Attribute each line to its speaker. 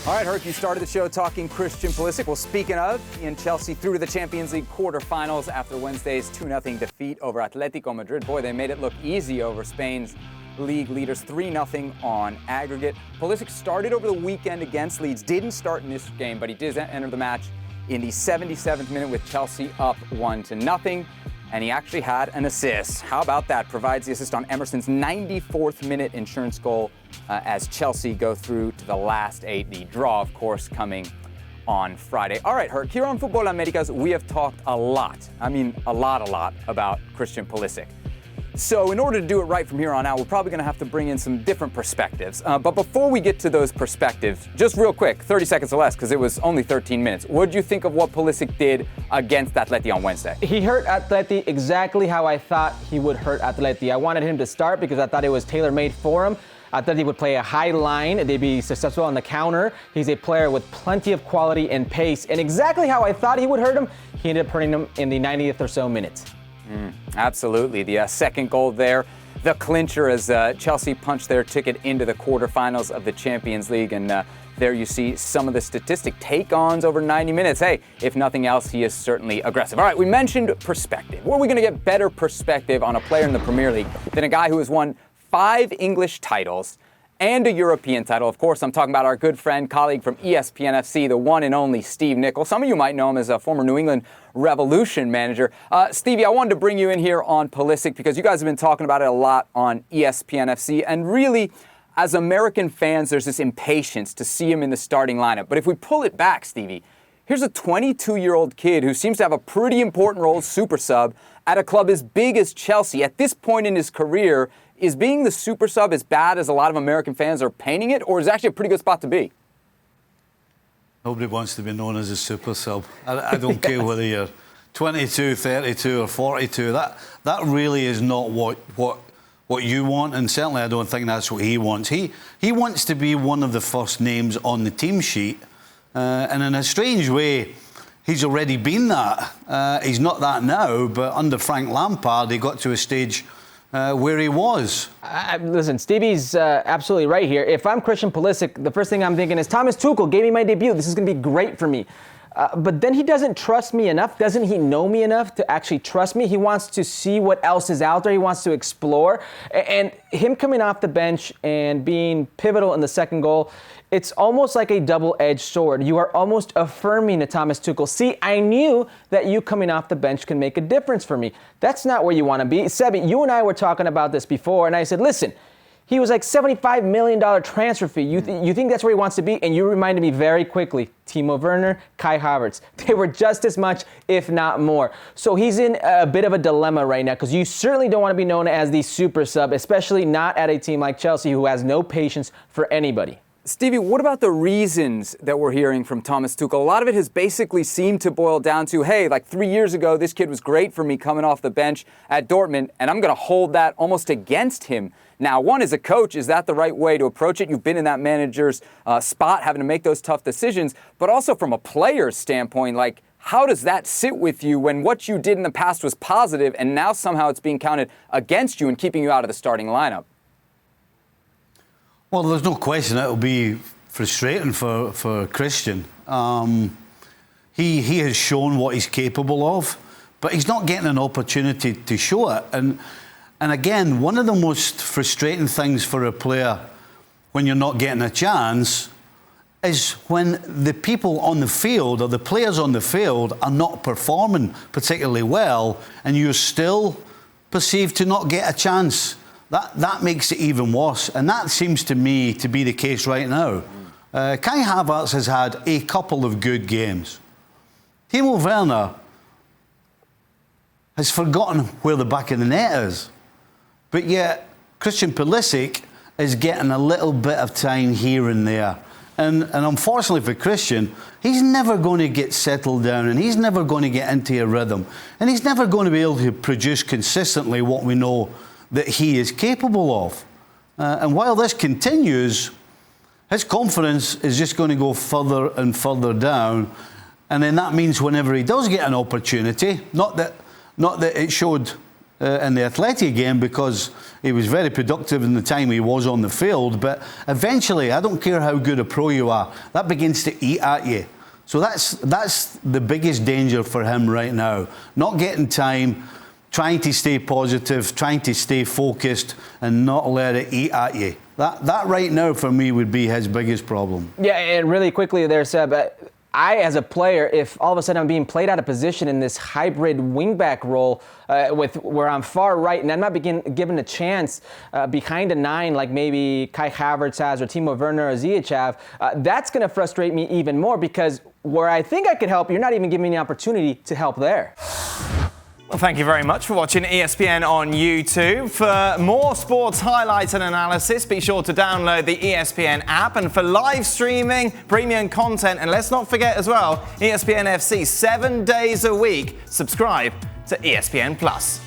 Speaker 1: All right, Herc, you started the show talking Christian Pulisic. Well, speaking of, he and Chelsea through to the Champions League quarterfinals after Wednesday's 2-0 defeat over Atletico Madrid. Boy, they made it look easy over Spain's league leaders, 3-0 on aggregate. Pulisic started over the weekend against Leeds, didn't start in this game, but he did enter the match in the 77th minute with Chelsea up 1-0. And he actually had an assist. How about that? Provides the assist on Emerson's 94th minute insurance goal as Chelsea go through to the last 8. The draw, of course, coming on Friday. All right, Herc, here on Futbol Americas, we have talked a lot about Christian Pulisic. So in order to do it right from here on out, we're probably going to have to bring in some different perspectives. But before we get to those perspectives, just real quick, 30 seconds or less, because it was only 13 minutes. What did you think of what Pulisic did against Atleti on Wednesday?
Speaker 2: He hurt Atleti exactly how I thought he would hurt Atleti. I wanted him to start because I thought it was tailor-made for him. I thought he would play a high line. They'd be successful on the counter. He's a player with plenty of quality and pace. And exactly how I thought he would hurt him, he ended up hurting him in the 90th or so minutes. Absolutely. The second goal there, the clincher as Chelsea punched their ticket into the quarterfinals of the Champions League. And there you see some of the statistic take-ons over 90 minutes. Hey, if nothing else, he is certainly aggressive. All right, we mentioned perspective. Where are we going to get better perspective on a player in the Premier League than a guy who has won 5 English titles and a European title? Of course, I'm talking about our good friend, colleague from ESPN FC, the one and only Steve Nicol. Some of you might know him as a former New England Revolution manager. Stevie, I wanted to bring you in here on Pulisic because you guys have been talking about it a lot on ESPN FC. And really, as American fans, there's this impatience to see him in the starting lineup. But if we pull it back, Stevie, here's a 22-year-old kid who seems to have a pretty important role as super sub at a club as big as Chelsea. At this point in his career, is being the super sub as bad as a lot of American fans are painting it, or is it actually a pretty good spot to be?
Speaker 3: Nobody wants to be known as a super sub. I don't care whether you're 22, 32 or 42. That really is not what you want, and certainly I don't think that's what he wants. He wants to be one of the first names on the team sheet, and in a strange way, he's already been that. He's not that now, but under Frank Lampard, he got to a stage where he was.
Speaker 2: Listen, Stevie's absolutely right here. If I'm Christian Pulisic, the first thing I'm thinking is Thomas Tuchel gave me my debut. This is going to be great for me. But then he doesn't trust me enough. Doesn't he know me enough to actually trust me? He wants to see what else is out there. He wants to explore. And him coming off the bench and being pivotal in the second goal, it's almost like a double-edged sword. You are almost affirming to Thomas Tuchel, see, I knew that you coming off the bench can make a difference for me. That's not where you want to be. Sebi, you and I were talking about this before, and I said, listen, he was like $75 million transfer fee. You think that's where he wants to be? And you reminded me very quickly, Timo Werner, Kai Havertz. They were just as much, if not more. So he's in a bit of a dilemma right now because you certainly don't want to be known as the super sub, especially not at a team like Chelsea who has no patience for anybody.
Speaker 1: Stevie, what about the reasons that we're hearing from Thomas Tuchel? A lot of it has basically seemed to boil down to, hey, like 3 years ago, this kid was great for me coming off the bench at Dortmund, and I'm going to hold that almost against him. Now, one, as a coach, is that the right way to approach it? You've been in that manager's spot, having to make those tough decisions. But also from a player's standpoint, like, how does that sit with you when what you did in the past was positive and now somehow it's being counted against you and keeping you out of the starting lineup?
Speaker 3: Well, there's no question it'll be frustrating for Christian. He has shown what he's capable of, but he's not getting an opportunity to show it. And again, one of the most frustrating things for a player when you're not getting a chance is when the people on the field or the players on the field are not performing particularly well and you're still perceived to not get a chance. That makes it even worse, and that seems to me to be the case right now. Kai Havertz has had a couple of good games. Timo Werner has forgotten where the back of the net is, but yet Christian Pulisic is getting a little bit of time here and there. And unfortunately for Christian, he's never going to get settled down, and he's never going to get into a rhythm, and he's never going to be able to produce consistently what we know that he is capable of. And while this continues, his confidence is just going to go further and further down. And then that means whenever he does get an opportunity, not that it showed in the Atleti game because he was very productive in the time he was on the field. But eventually, I don't care how good a pro you are, that begins to eat at you. So that's the biggest danger for him right now. Not getting time, trying to stay positive, trying to stay focused and not let it eat at you. That right now for me would be his biggest problem.
Speaker 2: Yeah, and really quickly there, Seb, I, as a player, if all of a sudden I'm being played out of position in this hybrid wingback role where I'm far right and I'm not given a chance behind a 9 like maybe Kai Havertz has or Timo Werner or Ziyech have, that's going to frustrate me even more because where I think I could help, you're not even giving me the opportunity to help there.
Speaker 4: Well, thank you very much for watching ESPN on YouTube. For more sports highlights and analysis, be sure to download the ESPN app. And for live streaming, premium content, and let's not forget as well, ESPN FC 7 days a week. Subscribe to ESPN Plus.